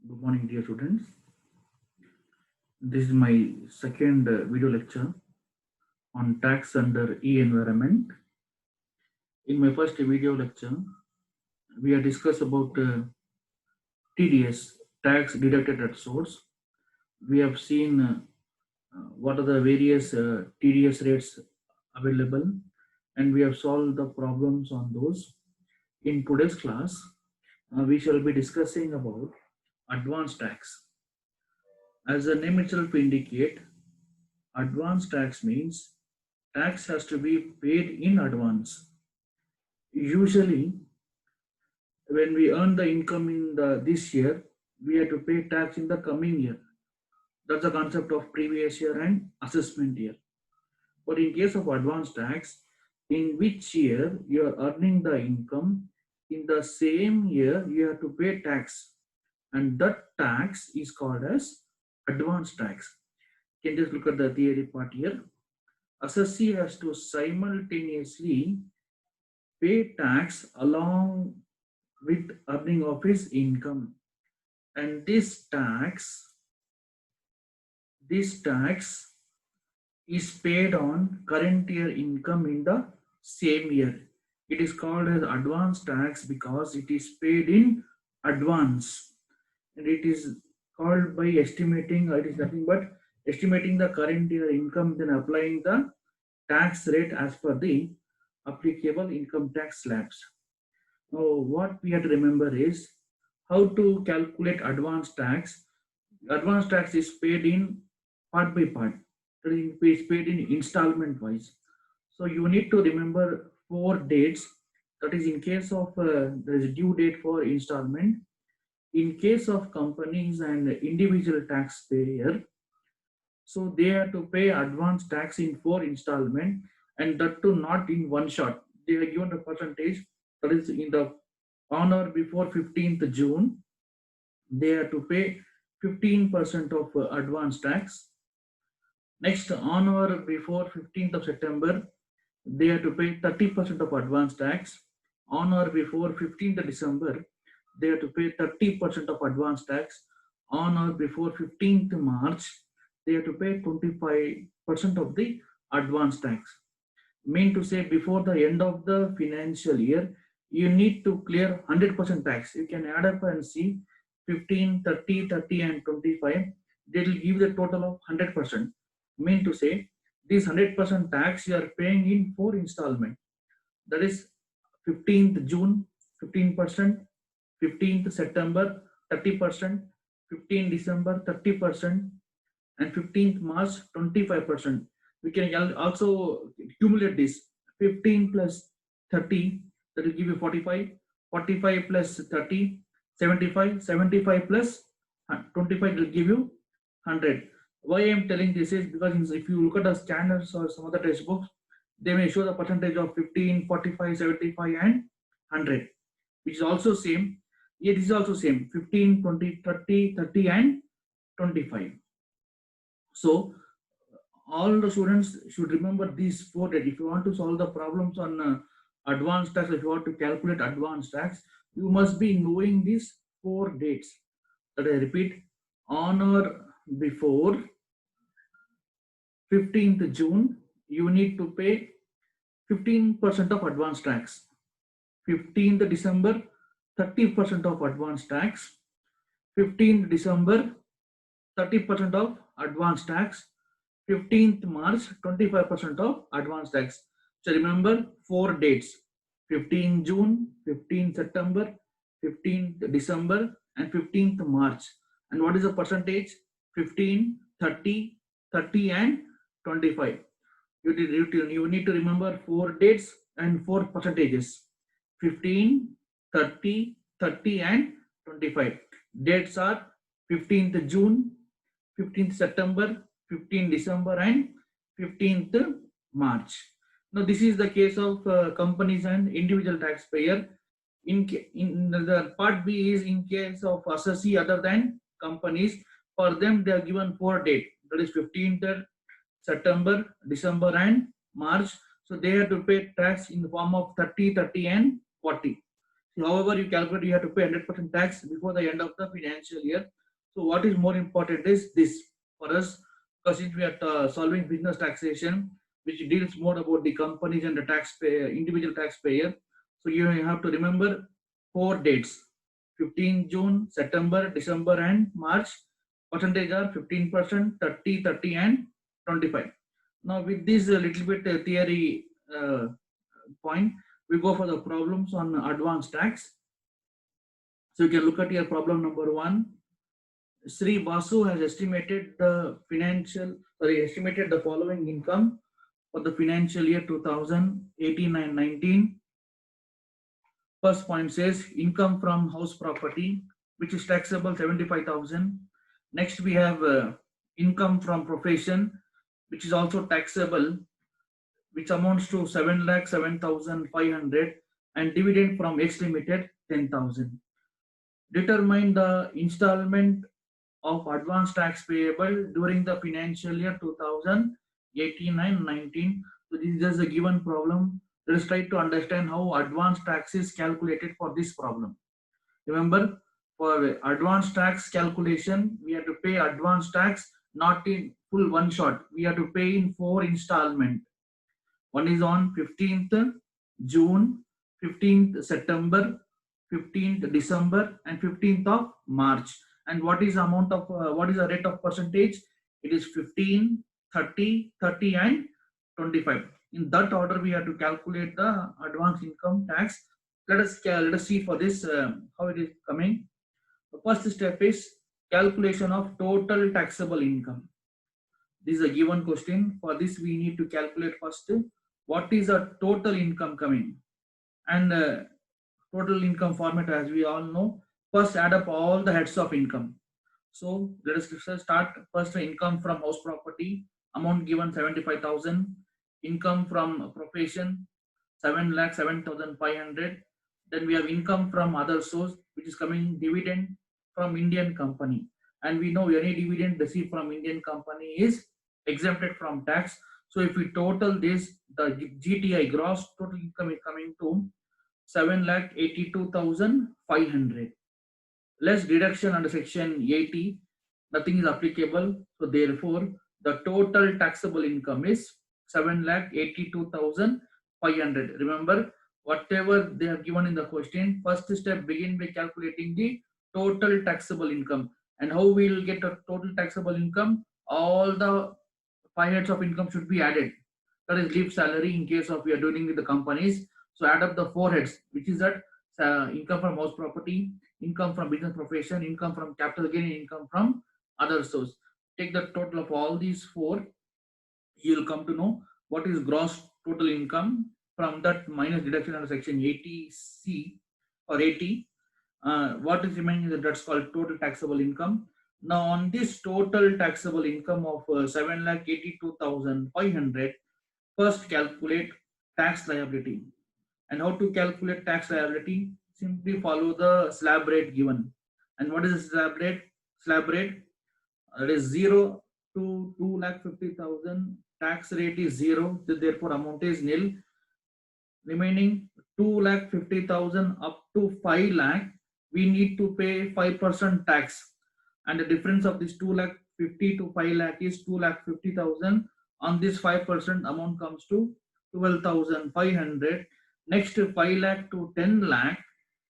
Good morning, dear students. This is my second video lecture on tax under e-environment. In my first video lecture, we have discussed about TDS, tax deducted at source. We have seen what are the various TDS rates available, and we have solved the problems on those. In today's class, we shall be discussing about advanced tax. As the name itself indicate, advance tax means tax has to be paid in advance. Usually, when we earn the income in this year, we have to pay tax in the coming year. That's the concept of previous year and assessment year. But in case of advance tax, in which year you are earning the income, in the same year you have to pay tax, and that tax is called as advance tax. Can you just look at the theory part here? Assessee has to simultaneously pay tax along with earning of his income, and this tax is paid on current year income in the same year. It is called as advance tax because it is paid in advance, and it is called by estimating. It is nothing but estimating the current year income, then applying the tax rate as per the applicable income tax slabs. Now, what we have to remember is how to calculate advance tax. Advance tax is paid in part by part. It is paid in installment wise. So you need to remember 4 dates. That is, in case of there is due date for installment. In case of companies and individual taxpayer, so they have to pay advance tax in 4 installment, and that too not in one shot. They are given a percentage, that is in the on or before 15th June, they have to pay 15% of advance tax. Next, on or before 15th of September, they have to pay 30% of advance tax. On or before 15th December, they have to pay 30% of advance tax. On or before 15th March, they have to pay 25% of the advance tax. Mean to say, before the end of the financial year, you need to clear 100% tax. You can add up and see 15, 30, 30 and 25. They will give the total of 100%. Mean to say, this 100% tax you are paying in 4 installment. That is 15th June 15%, 15th September 30%, 15th December 30%, and 15th March 25%. We can also accumulate this 15 plus 30, that will give you 45, 45 plus 30, 75, 75 plus 25 will give you 100. Why I am telling this is because if you look at the scanners or some other textbooks, they may show the percentage of 15, 45, 75 and 100, which is also same. Here this is also same, 15, 20, 30, 30 and 25. So all the students should remember these 4 dates. If you want to solve the problems on advanced tax, if you want to calculate advanced tax, you must be knowing these 4 dates. That I repeat, on or before 15th June, you need to pay 15% of advance tax. 15th December, 30% of advance tax. 15th December, 30% of advance tax. 15th March, 25% of advance tax. So remember 4 dates: 15th June, 15th September, 15th December, and 15th March. And what is the percentage? 15, 30, 30, and 25. You need to remember 4 dates and 4 percentages: 15, 30, 30, and 25. Dates are 15th June, 15th September, 15th December, and 15th March. Now, this is the case of companies and individual taxpayer. In the part B is in case of assessee other than companies. For them, they are given 4 dates. That is 15th September, December, and March. So they have to pay tax in the form of 30, 30, and 40. However, you calculate you have to pay 100% tax before the end of the financial year. So what is more important is this for us, because since we are solving business taxation, which deals more about the companies and the taxpayer, individual taxpayer. So you have to remember four dates: 15 June, September, December, and March. Percentage are 15%, 30, 30, and 25. Now with this little bit theory point, we go for the problems on advanced tax. So you can look at your problem number one. Sri Basu has estimated the following income for the financial year 2018 and 19. First point says income from house property, which is taxable 75,000. Next we have income from profession, which is also taxable, which amounts to 7,07,500, and dividend from X Limited 10,000. Determine the installment of advance tax payable during the financial year 2018 and 19. So this is just a given problem. Let us try to understand how advance tax is calculated for this problem. Remember, for advance tax calculation, we have to pay advance tax not in full one shot. We have to pay in 4 installment. One is on 15th June, 15th September, 15th December, and 15th of March. And what is the amount of what is the rate of percentage? It is 15, 30, 30, and 25. In that order, we have to calculate the advance income tax. Let us see for this how it is coming. The first step is calculation of total taxable income. This is a given question. For this, we need to calculate first what is the total income coming, and total income format, as we all know, first add up all the heads of income. So let us start first. Income from house property, amount given 75,000. Income from profession 7,07,500. Then we have income from other source, which is coming dividend from Indian company, and we know any dividend received from Indian company is exempted from tax. So if we total this, the GTI, gross total income, is coming to 7,82,500. Less deduction under section 80, nothing is applicable. So therefore, the total taxable income is 7,82,500. Remember, whatever they have given in the question, first step begin by calculating the total taxable income. And how we will get a total taxable income? All the 5 heads of income should be added. That is leave salary in case of we are doing with the companies. So add up the 4 heads, which is that income from house property, income from business profession, income from capital gain, income from other source. Take the total of all these 4. You will come to know what is gross total income. From that, minus deduction under section 80C or 80. What is remaining is that's called total taxable income. Now on this total taxable income of 7,82,500, first calculate tax liability. And how to calculate tax liability? Simply follow the slab rate given. And what is the slab rate? Slab rate, that is 0 to 2,50,000. Tax rate is 0, therefore amount is nil. Remaining 2,50,000 up to 5 lakh, we need to pay 5% tax. And the difference of this 2,50,000 to 5 lakh is 2,50,000. On this 5% amount comes to 12,500. Next 5 lakh to 10 lakh,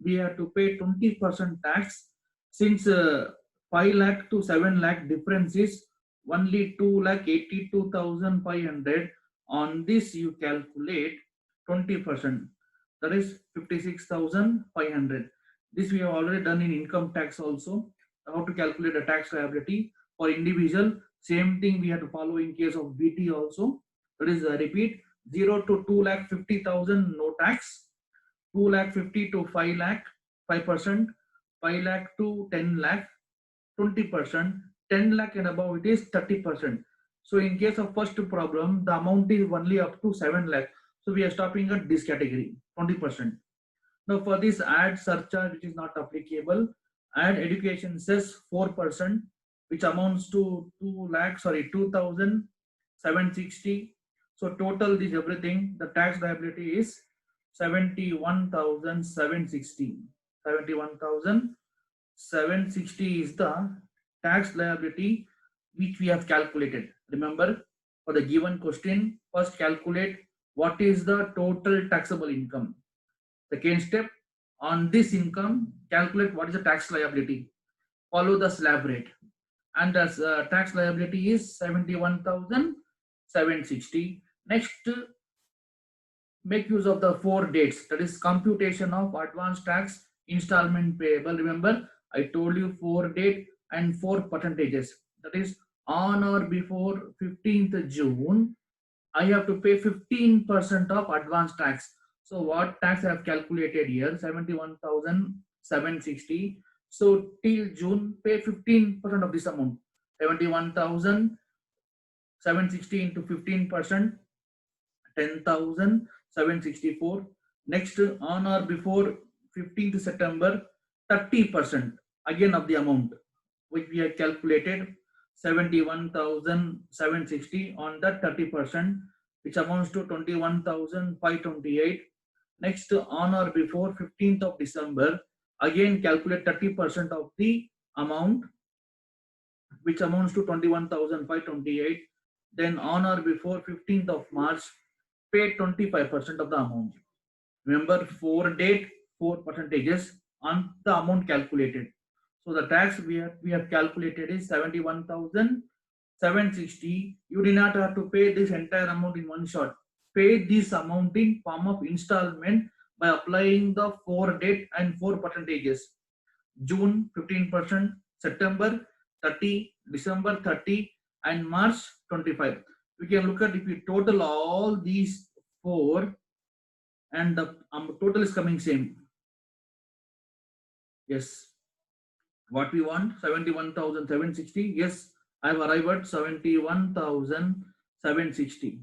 we have to pay 20% tax. Since 5 lakh to 7 lakh difference is only 2,82,500. On this you calculate 20%, that is 56,500. This we have already done in income tax also. How to calculate the tax liability for individual, same thing we have to follow in case of BT also. That is repeat, 0 to 2,50,000 no tax, 2,50,000 to 5 lakh 5%, 5 lakh to 10 lakh 20%, 10 lakh and above it is 30%. So in case of first problem, the amount is only up to 7 lakh. So we are stopping at this category, 20%. Now for this add surcharge, which is not applicable, add education cess 4%, which amounts to 2,760. So total this everything, the tax liability is 71,760. 71,760 is the tax liability which we have calculated. Remember, for the given question, first calculate what is the total taxable income. Second step, on this income, calculate what is the tax liability. Follow the slab rate. And the tax liability is 71,760. Next, make use of the 4 dates, that is computation of advance tax installment payable. Remember, I told you 4 date and 4 percentages, that is on or before 15th June I have to pay 15% of advance tax. So what tax I have calculated here, 71,760. So till June, pay 15% of this amount. 71,760 into 15%, 10,764. Next, on or before 15th September, 30% again of the amount which we have calculated, 71,760 on that 30%, which amounts to 21,528. Next, on or before 15th of December, again calculate 30% of the amount, which amounts to 21,528. Then on or before 15th of March, pay 25% of the amount. Remember, 4 date, 4 percentages on the amount calculated. So the tax we have calculated is 71,760. You do not have to pay this entire amount in one shot. Pay this amount in form of installment by applying the 4 date and 4 percentages. June 15%, September 30, December 30, and March 25. We can look at if we total all these 4 and the total is coming same. Yes. What we want, 71,760. Yes, I have arrived at 71,760.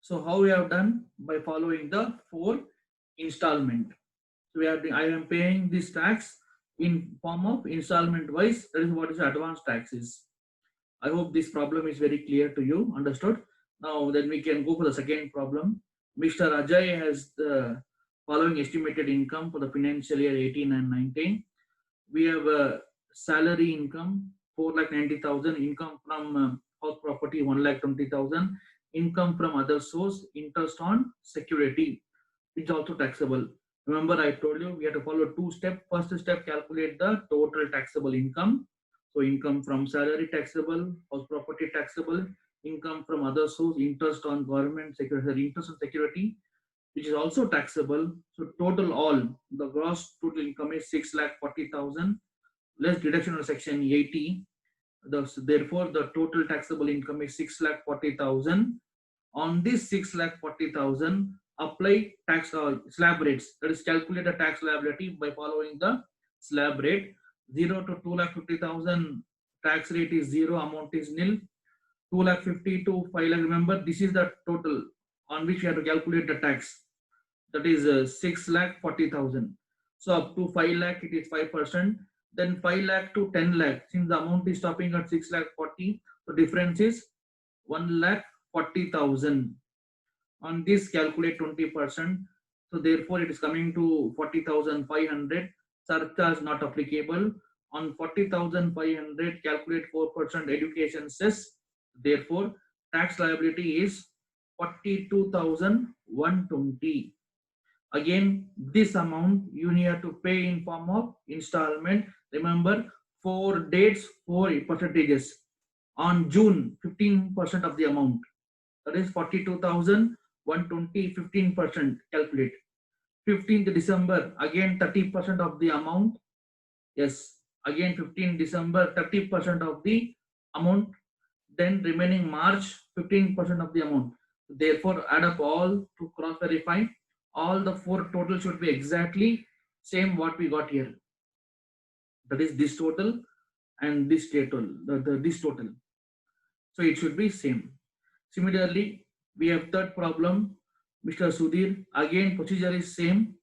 So how we have done? By following the 4 installment. So I am paying this tax in form of installment wise. That is what is advance tax is. I hope this problem is very clear to you. Understood? Now then we can go for the second problem. Mr. Ajay has the following estimated income for the financial year 18 and 19. We have a salary income 4,90,000, income from house property 1,20,000, income from other source, interest on security, which is also taxable. Remember, I told you we have to follow 2 steps. First step, calculate the total taxable income. So income from salary taxable, house property taxable, income from other source, interest on government security, interest on security, which is also taxable. So total all, the gross total income is 6,40,000, less deduction of section 80. Therefore, the total taxable income is 6,40,000. On this 6,40,000, apply tax slab rates. That is, calculate the tax liability by following the slab rate. 0 to 2,50,000 tax rate is 0, amount is nil. 2,50,000 to 5 lakh. Remember, this is the total on which you have to calculate the tax. That is 6,40,000. So up to 5 lakh, it is 5%. Then 5 lakh to 10 lakh. Since the amount is stopping at 6,40,000, the difference is 1,40,000. On this, calculate 20%. So therefore, it is coming to 40,500. Surcharge not applicable. On 40,500, calculate 4% education cess. Therefore, tax liability is 42,120. Again, this amount you need to pay in form of installment. Remember, 4 dates, 4 percentages. On June, 15% of the amount. That is 42,120, 15%. Calculate. 15th December, again 30% of the amount. Yes, again 15th December, 30% of the amount. Then remaining March, 15% of the amount. Therefore, add up all to cross verify. All the 4 total should be exactly same what we got here. That is this total and this total. This total. So it should be same. Similarly, we have third problem. Mr. Sudhir, again procedure is same.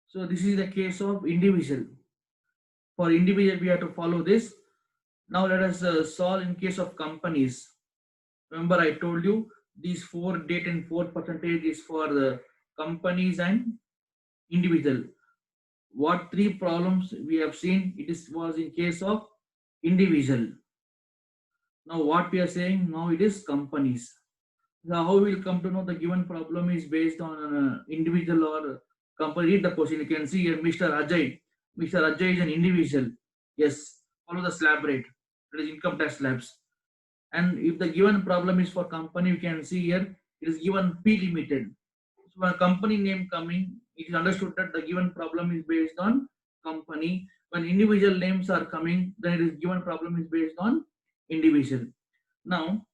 So this is the case of individual. For individual, we have to follow this. Now let us solve in case of companies. Remember, I told you these 4 date and 4% is for the companies and individual. What three problems we have seen? Was in case of individual. Now what we are saying now, it is companies. Now how we will come to know the given problem is based on an individual or company? Read the question. You can see here Mr. Ajay. Mr. Ajay is an individual. Yes, follow the slab rate. That is income tax slabs. And if the given problem is for company, you can see here it is given P Limited. So when company name coming, it is understood that the given problem is based on company. When individual names are coming, then it is given problem is based on individual. Now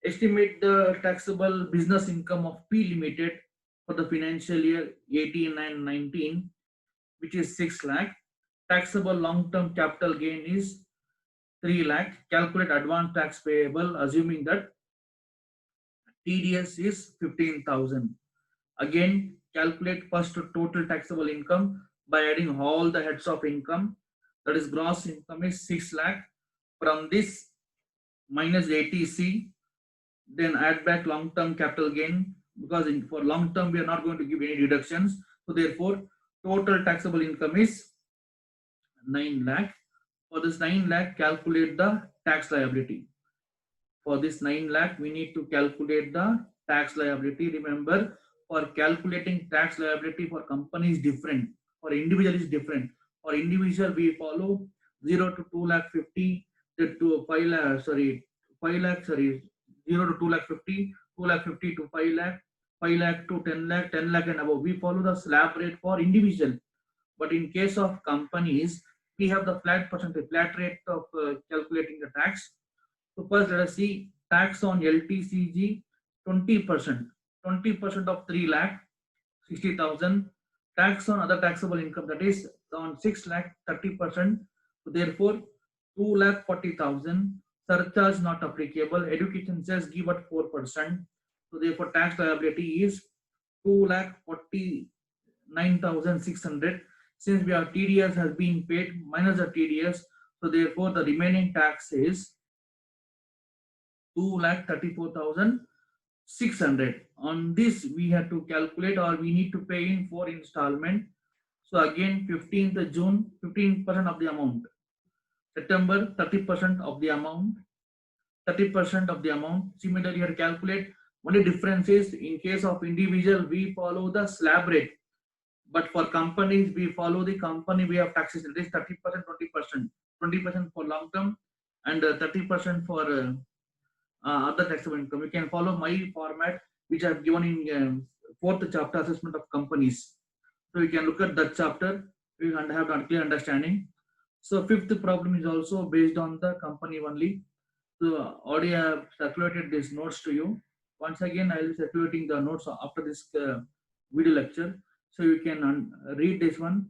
estimate the taxable business income of P Limited for the financial year 18 and 19, which is 6 lakh. Taxable long-term capital gain is 3 lakh. Calculate advance tax payable, assuming that TDS is 15,000. Again, calculate first total taxable income by adding all the heads of income. That is gross income is 6 lakh. From this minus 80C, then add back long-term capital gain, because for long-term we are not going to give any deductions. So therefore, total taxable income is 9 lakh. For this 9 lakh, calculate the tax liability. For this 9 lakh, we need to calculate the tax liability. Remember, for calculating tax liability for company is different, for individual is different. For individual, we follow 0 to 2 lakh 50, to 5 lakh, 0 to 2 lakh 50, 2 lakh 50 to 5 lakh, 5 lakh to 10 lakh, 10 lakh and above. We follow the slab rate for individual. But in case of companies, we have the flat percentage, flat rate of calculating the tax. So first let us see tax on LTCG 20%. 20% of 3 lakh 60,000. Tax on other taxable income, that is on 6 lakh 30%. So therefore 2 lakh 40,000. Surcharge not applicable. Education says give at 4%. So therefore tax liability is 2 lakh 49,600. Since we have TDS has been paid minus the TDS, so therefore the remaining tax is 2,34,600. On this we have to calculate, or we need to pay in 4 installment. So again 15th June 15% of the amount, September 30% of the amount, 30% of the amount. Similarly, you have to calculate. Only difference is in case of individual we follow the slab rate, but for companies we follow the company way of taxation. It is 30%, 20%, 20% for long term and 30% for other taxable income. You can follow my format, which I have given in fourth chapter, assessment of companies. So you can look at that chapter. You can have a clear understanding. So fifth problem is also based on the company only. So already I have circulated these notes to you. Once again, I will be circulating the notes after this video lecture. So you can read this one